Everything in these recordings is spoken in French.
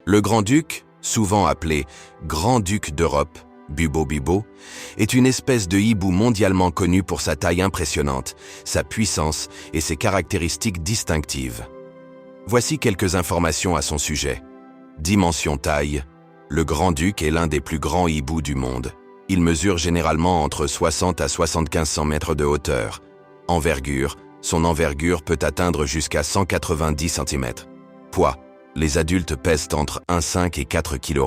Le grand-duc, souvent appelé grand-duc d'Europe, Bubo-Bibo, est une espèce de hibou mondialement connu pour sa taille impressionnante, sa puissance et ses caractéristiques distinctives. Voici quelques informations à son sujet. Dimension taille. Le grand-duc est l'un des plus grands hiboux du monde. Il mesure généralement entre 60 à 75 mètres de hauteur. Envergure. Son envergure peut atteindre jusqu'à 190 cm. Poids. Les adultes pèsent entre 1,5 et 4 kg.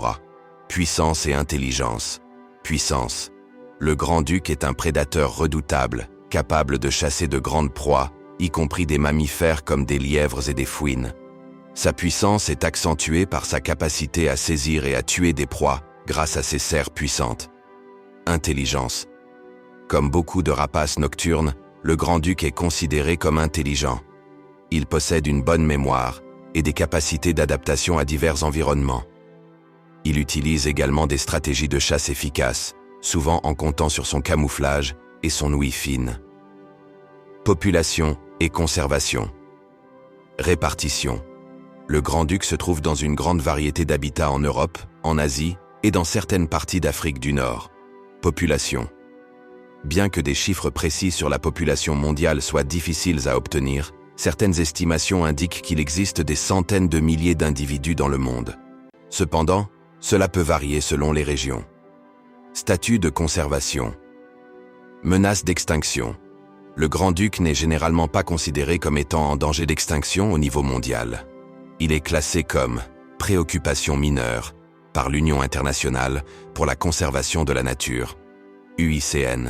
Puissance et intelligence. Puissance. Le grand-duc est un prédateur redoutable, capable de chasser de grandes proies, y compris des mammifères comme des lièvres et des fouines. Sa puissance est accentuée par sa capacité à saisir et à tuer des proies grâce à ses serres puissantes. Intelligence. Comme beaucoup de rapaces nocturnes, le grand-duc est considéré comme intelligent. Il possède une bonne mémoire et des capacités d'adaptation à divers environnements. Il utilise également des stratégies de chasse efficaces, souvent en comptant sur son camouflage et son ouïe fine. Population et conservation. Répartition. Le grand-duc se trouve dans une grande variété d'habitats en Europe, en Asie et dans certaines parties d'Afrique du Nord. Population. Bien que des chiffres précis sur la population mondiale soient difficiles à obtenir, certaines estimations indiquent qu'il existe des centaines de milliers d'individus dans le monde. Cependant, cela peut varier selon les régions. Statut de conservation. Menace d'extinction. Le grand-duc n'est généralement pas considéré comme étant en danger d'extinction au niveau mondial. Il est classé comme préoccupation mineure par l'Union internationale pour la conservation de la nature, UICN.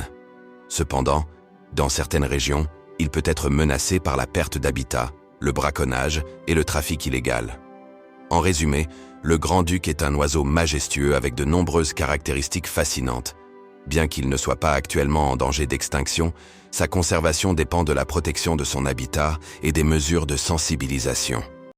Cependant, dans certaines régions, il peut être menacé par la perte d'habitat, le braconnage et le trafic illégal. En résumé, le grand-duc est un oiseau majestueux avec de nombreuses caractéristiques fascinantes. Bien qu'il ne soit pas actuellement en danger d'extinction, sa conservation dépend de la protection de son habitat et des mesures de sensibilisation.